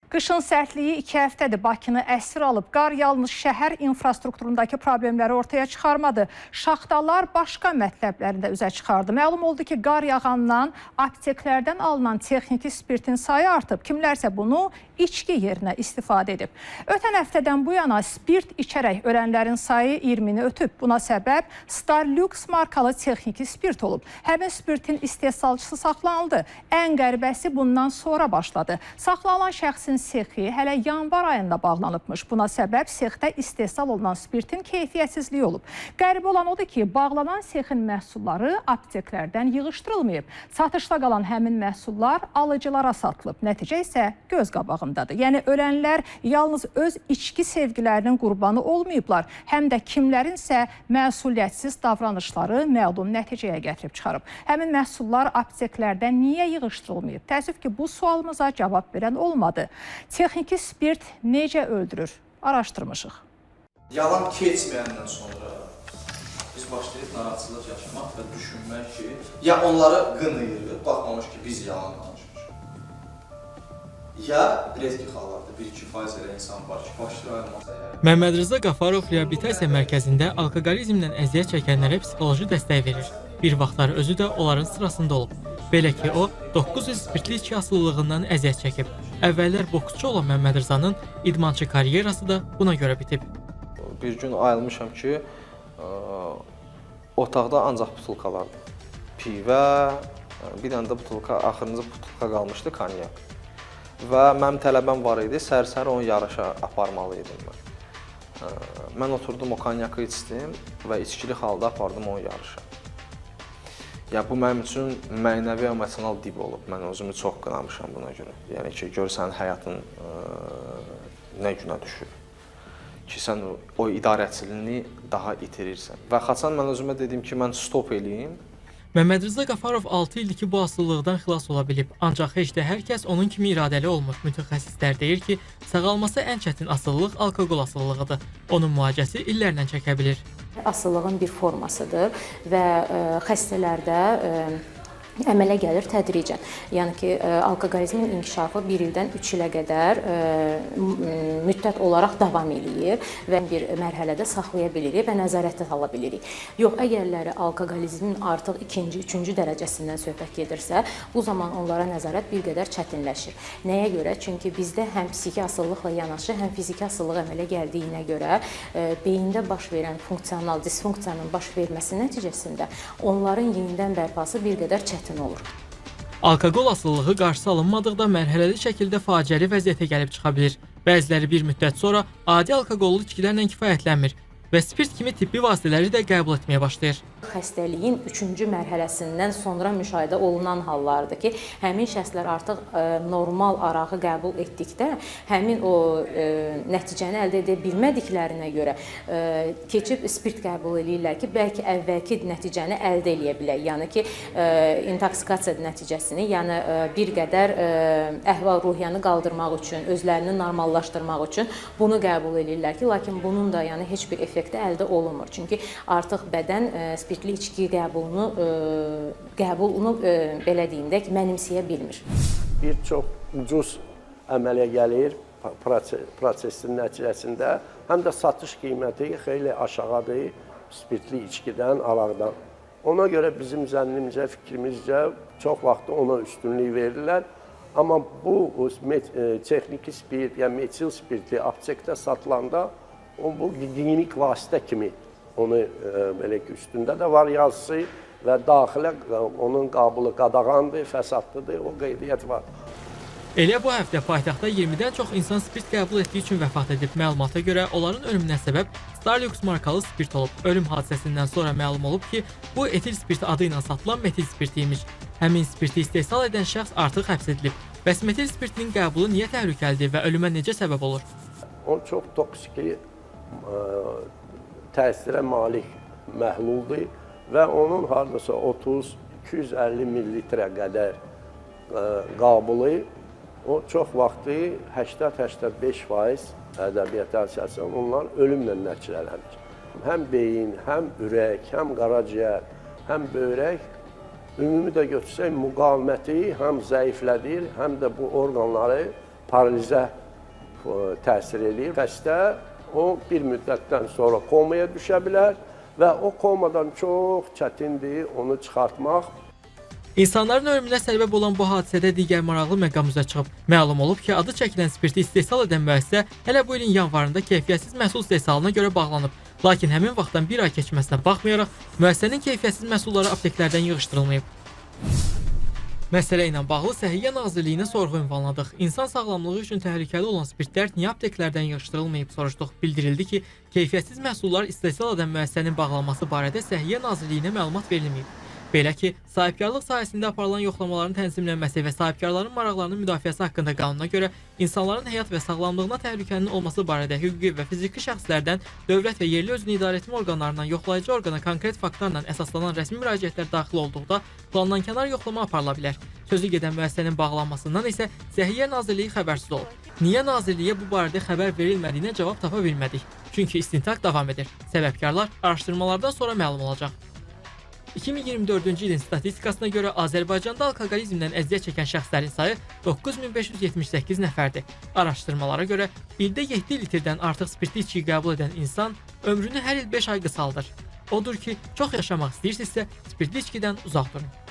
Qışın sərtliyi 2 həftədir Bakını əsir alıb. Qar yalnız şəhər infrastrukturundakı problemləri ortaya çıxarmadı. Şaxtalar başqa mətləblərində üzə çıxardı. Məlum oldu ki, qar yağandan apteklərdən alınan texniki spirtin sayı artıb. Kimlərsə bunu içki yerinə istifadə edib. Ötən həftədən bu yana spirt içərək ölənlərin sayı 20-ni ötüb. Buna səbəb Starlux markalı texniki spirt olub. Həmin spirtin istehsalçısı saxlanıldı. Ən qəribəsi bundan sonra başladı. Saxlanılan şəxsin sexi hələ yanvar ayında bağlanıbmış. Buna səbəb sexdə istehsal olunan spirtin keyfiyyətsizliyi olub. Qəribə olan odur ki, bağlanan sexin məhsulları apteklərdən yığışdırılmayıb. Satışda qalan həmin məhsullar alıcılara satılıb. Nəticə isə göz qabağındadır. Yəni ölənlər yalnız öz içki sevgilərinin qurbanı olmayıblar, həm də kimlərinsə məsuliyyətsiz davranışları məlum nəticəyə gətirib çıxarıb. Həmin məhsullar apteklərdən niyə yığışdırılmayıb? Təəssüf ki, bu sualımıza cavab verən olmadı. Texniki spirt necə öldürür? Araşdırmışıq. Yalan keçməyəndən sonra biz başlayıb narahatçılıq yaşamaq və düşünmək ki, ya onları qınayırıq, baxmamış ki, biz yalan danışmışıq. Ya rezki hallarda 1-2% elə insan var ki, başlayır ayılmasa. Məmməd Rza Qafarov reabilitasiya mərkəzində alkoqolizmdən əziyyət çəkənlərə psixoloji dəstək verir. Bir vaxtlar özü də onların sırasında olub. Belə ki, o 9 il spirtli içki asılılığından əziyyət çəkib. Əvvəllər boksçu olan Məmməd Rzanın idmançı karyerası da buna görə bitib. Bir gün ayılmışam ki, otaqda ancaq butulkalardır. Pivə, bir dənə də butulka, axırıncı butulka qalmışdı konyak. Və mənim tələbəm var idi, səhər-səhər onu yarışa aparmalı idim mən. Mən oturdum, o konyakı içdim və içkili halda apardım onu yarışa. Yəni, bu mənim üçün mənəvi emosional dib olub. Mən özümü çox qınamışam buna görə. Yəni ki, görsən həyatın nə günə düşür ki, sən o idarəçiliyini daha itirirsən. Və xaçan mən özümə dedim ki, mən stop eləyim. Məmməd Rza Qafarov 6 ildir ki, bu asılılıqdan xilas ola bilib. Ancaq heç də hər kəs onun kimi iradəli olmur. Mütəxəssislər deyir ki, sağalması ən çətin asılılıq alkoqol asılılığıdır. Onun müalicəsi illərlə çəkə bilir. Asılılığın bir formasıdır və xəstələrdə əmələ gəlir tədricən. Yəni ki, alkoqolizmin inkişafı 1 ildən 3 ilə qədər müddət olaraq davam eləyir və bir mərhələdə saxlaya bilirik və nəzarətdə ala bilirik. Yox, əgərləri alkoqolizmin artıq 2-ci, 3-cü dərəcəsindən söhbət gedirsə, bu zaman onlara nəzarət bir qədər çətinləşir. Nəyə görə? Çünki bizdə həm psixi asılılıqla yanaşı, həm fiziki asıllıq əmələ gəldiyinə görə beyində baş verən funksional disfunksiyanın baş verməsi nəticəsində onların yenidən bərpası bir qədər çətinləşir. Alkoqol asılılığı qarşısı alınmadıqda mərhələli şəkildə faciəli vəziyyətə gəlib çıxa bilir. Bəziləri bir müddət sonra adi alkoqollu içkilərlə kifayətlənmir və spirt kimi tibbi vasitələri də qəbul etməyə başlayır. Xəstəliyin 3-cü mərhələsindən sonra müşahidə olunan hallardır ki, həmin şəxslər artıq normal arağı qəbul etdikdə həmin o nəticəni əldə edə bilmədiklərinə görə keçib spirt qəbul edirlər ki, bəlkə əvvəlki nəticəni əldə edə bilək. Yəni ki, intoksikasiya nəticəsini, yəni bir qədər əhval-ruhiyyəni qaldırmaq üçün, özlərini normallaşdırmaq üçün bunu qəbul edirlər ki, lakin bunun da yəni heç bir effekti əldə olunmur. Çünki artıq bədən spirtli içki qəbulunu belə deyim də ki, mənimsəyə bilmir. Bir çox ucuz əmələ gəlir prosesin nəticəsində, həm də satış qiyməti xeyli aşağıdır spirtli içkidən, alaqdan. Ona görə bizim zənnimizcə, fikrimizcə çox vaxt ona üstünlük verirlər. Amma bu texniki spirt, yəni metil spirti aptekdə satılanda bu klinik vasitə kimi onu belə ki, üstündə də var yazısı və daxilə onun qabılı qadağandır, fəsadlıdır, o qeydiyyat var. Elə bu həftə paytaxtda 20-dən çox insan spirt qəbul etdiyi üçün vəfat edib. Məlumata görə onların ölümünə səbəb Starlux markalı spirt olub. Ölüm hadisəsindən sonra məlum olub ki, bu etil spirt adı ilə satılan metil spirti imiş. Həmin spirti istehsal edən şəxs artıq həbs edilib. Bəs metil spirtinin qəbulu niyə təhlükəlidir və ölümə necə səbəb olur? O çox toksiki təsirə malik məhluldur və onun hardasa 30-250 millilitrə qədər qabılı o çox vaxtı 80-85% ədəbiyyata əsasən onlar ölümlə nəticələnir. Həm beyin, həm ürək, həm qaraciyər, həm böyrək ümumi də götürsək müqaviməti həm zəiflədir, həm də bu orqanları paralizə təsir eləyir. Xəstə o bir müddətdən sonra komaya düşə bilər və o komadan çox çətindir onu çıxartmaq. İnsanların ölümünə səbəb olan bu hadisədə digər maraqlı məqam üzə çıxıb. Məlum olub ki, adı çəkilən spirti istehsal edən müəssisə hələ bu ilin yanvarında keyfiyyətsiz məhsul istehsalına görə bağlanıb. Lakin həmin vaxtdan bir ay keçməsinə baxmayaraq, müəssisənin keyfiyyətsiz məhsulları apteklərdən yığışdırılmayıb. Məsələ ilə bağlı Səhiyyə Nazirliyinə sorğu ünvanladıq. İnsan sağlamlığı üçün təhlükəli olan spirtlər niyə apteklərdən yığışdırılmayıb soruşduq. Bildirildi ki, keyfiyyətsiz məhsullar istehsal edən müəssisənin bağlanması barədə Səhiyyə Nazirliyinə məlumat verilməyib. Belə ki, sahibkarlıq sahəsində aparılan yoxlamaların tənzimlənməsi və sahibkarların maraqlarının müdafiəsi haqqında qanuna görə insanların həyat və sağlamlığına təhlükənin olması barədə hüquqi və fiziki şəxslərdən dövlət və yerli özünü idarəetmə orqanlarından yoxlayıcı orqana konkret faktlarla əsaslanan rəsmi müraciətlər daxil olduqda plandankənar yoxlama aparıla bilər. Sözü gedən müəssisənin bağlanmasından isə Səhiyyə Nazirliyi xəbərsiz olub. Niyə Nazirliyə bu barədə xəbər verilmədiyinə cavab tapa bilmədik. Çünki istintaq davam edir. Səbəbkarlar araşdırmalardan sonra məlum olacaq. 2024-cü ilin statistikasına görə Azərbaycanda alkoqolizmdən əziyyət çəkən şəxslərin sayı 9578 nəfərdir. Araşdırmalara görə ildə 7 litrdən artıq spirtli içki qəbul edən insan ömrünü hər il 5 ay qısaldır. Odur ki, çox yaşamaq istəyirsinizsə, spirtli içkidən uzaq durun.